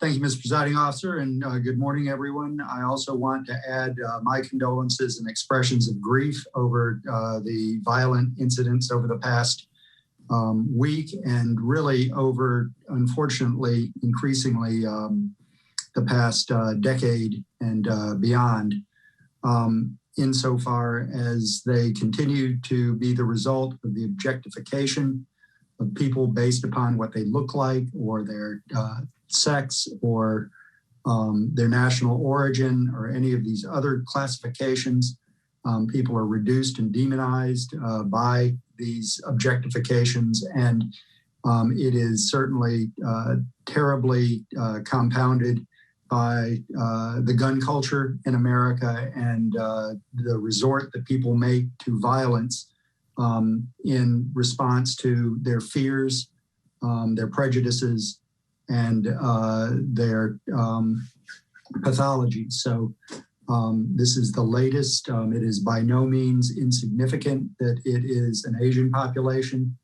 Thank you, Mr. Presiding Officer, and good morning, everyone. I also want to add my condolences and expressions of grief over the violent incidents over the past week, and really over, unfortunately, increasingly the past decade and beyond, insofar as they continue to be the result of the objectification of people based upon what they look like, or their sex, or their national origin, or any of these other classifications. People are reduced and demonized by these objectifications, and it is certainly terribly compounded by the gun culture in America, and the resort that people make to violence in response to their fears, their prejudices, and their pathology. So this is the latest. It is by no means insignificant that it is an Asian population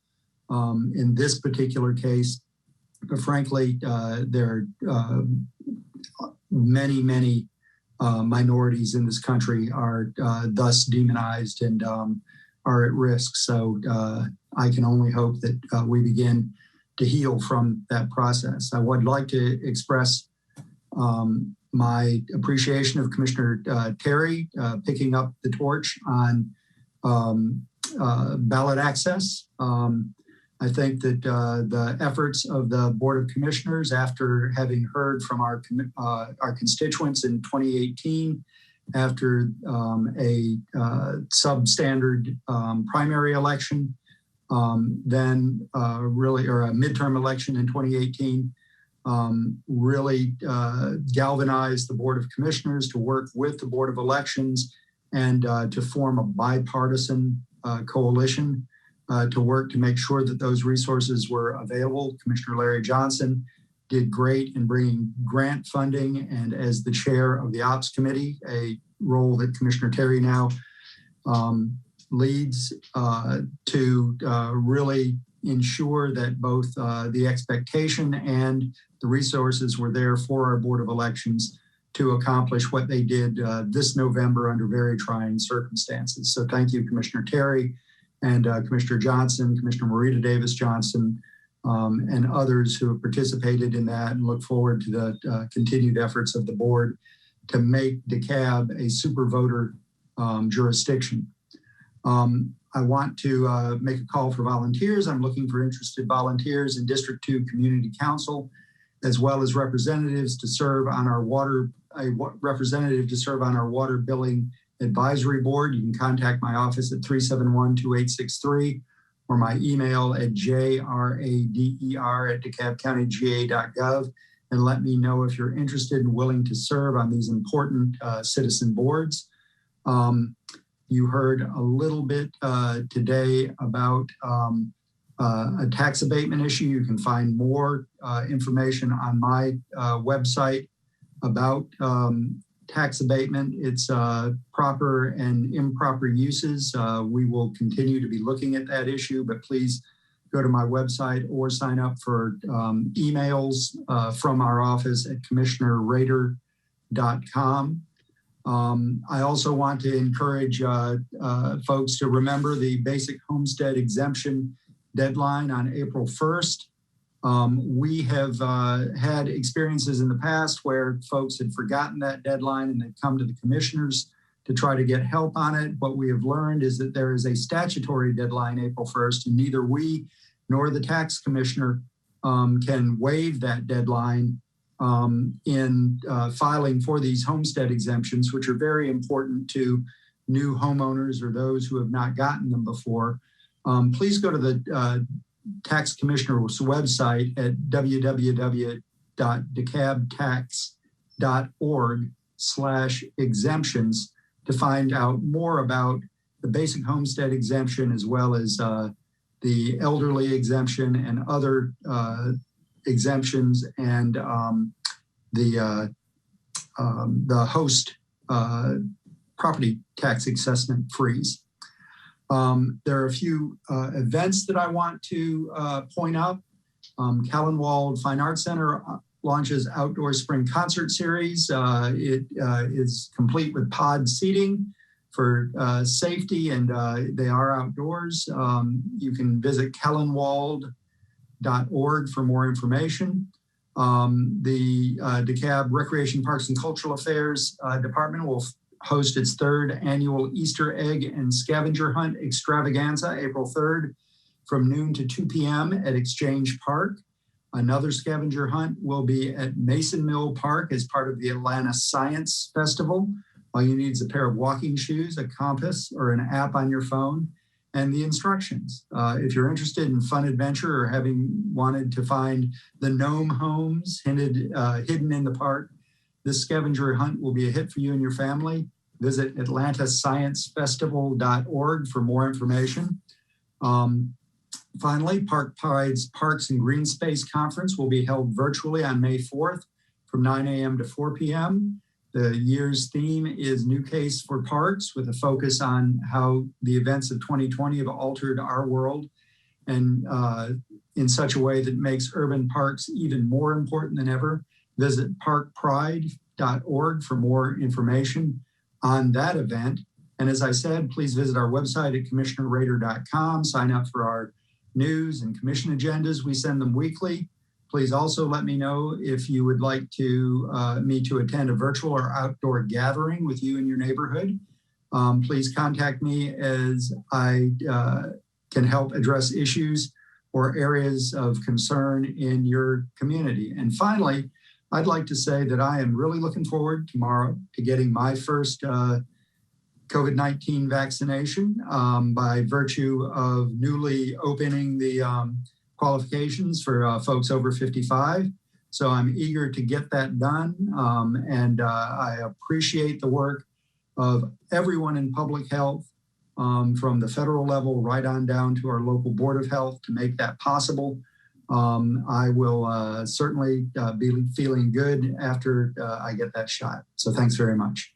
in this particular case, but frankly, there are many minorities in this country are thus demonized and are at risk. So I can only hope that we begin to heal from that process. I would like to express my appreciation of Commissioner Terry picking up the torch on ballot access. I think that the efforts of the Board of Commissioners, after having heard from our constituents in 2018, after a substandard primary election, then really, or a midterm election in 2018, really galvanized the Board of Commissioners to work with the Board of Elections and to form a bipartisan coalition to work to make sure that those resources were available. Commissioner Larry Johnson did great in bringing grant funding, and as the chair of the Ops Committee, a role that Commissioner Terry now leads, to really ensure that both the expectation and the resources were there for our Board of Elections to accomplish what they did this November under very trying circumstances. So thank you, Commissioner Terry, and Commissioner Johnson, Commissioner Marita Davis Johnson, and others who have participated in that, and look forward to the continued efforts of the board to make DeKalb a super voter jurisdiction. I want to make a call for volunteers. I'm looking for interested volunteers in District 2 Community Council, as well as representatives to serve on our water billing advisory board. You can contact my office at 371-2863 or my email at jrader@DeKalbCountyGA.gov, and let me know if you're interested and willing to serve on these important citizen boards. You heard a little bit today about a tax abatement issue. You can find more information on my website about tax abatement, its proper and improper uses. We will continue to be looking at that issue, but please go to my website or sign up for emails from our office at commissionerrader.com. I also want to encourage folks to remember the basic homestead exemption deadline on April 1st. We have had experiences in the past where folks had forgotten that deadline and they'd come to the commissioners to try to get help on it. What we have learned is that there is a statutory deadline, April 1st, and neither we nor the tax commissioner can waive that deadline in filing for these homestead exemptions, which are very important to new homeowners or those who have not gotten them before. Please go to the tax commissioner's website at www.dekabtax.org/exemptions to find out more about the basic homestead exemption, as well as the elderly exemption and other exemptions, and the host property tax assessment freeze. There are a few events that I want to point out. Callenwald Fine Arts Center launches outdoor spring concert series. It is complete with pod seating for safety, and they are outdoors. You can visit kellenwald.org for more information. The DeKalb Recreation, Parks, and Cultural Affairs Department will host its third annual Easter egg and scavenger hunt extravaganza, April 3rd, from noon to 2 p.m. at Exchange Park. Another scavenger hunt will be at Mason Mill Park as part of the Atlanta Science Festival. All you need is a pair of walking shoes, a compass, or an app on your phone, and the instructions. If you're interested in fun adventure or having wanted to find the gnome homes hidden in the park, this scavenger hunt will be a hit for you and your family. Visit atlantasciencefestival.org for more information. Finally, Park Pride's Parks and Green Space Conference will be held virtually on May 4th from 9 a.m. to 4 p.m. The year's theme is New Case for Parks, with a focus on how the events of 2020 have altered our world, and in such a way that makes urban parks even more important than ever. Visit parkpride.org for more information on that event. And as I said, please visit our website at commissionerrader.com. Sign up for our news and commission agendas. We send them weekly. Please also let me know if you would like me to attend a virtual or outdoor gathering with you in your neighborhood. Please contact me as I can help address issues or areas of concern in your community. And finally, I'd like to say that I am really looking forward tomorrow to getting my first COVID-19 vaccination by virtue of newly opening the qualifications for folks over 55. So I'm eager to get that done. And I appreciate the work of everyone in public health, from the federal level right on down to our local Board of Health to make that possible. I will certainly be feeling good after I get that shot. So thanks very much.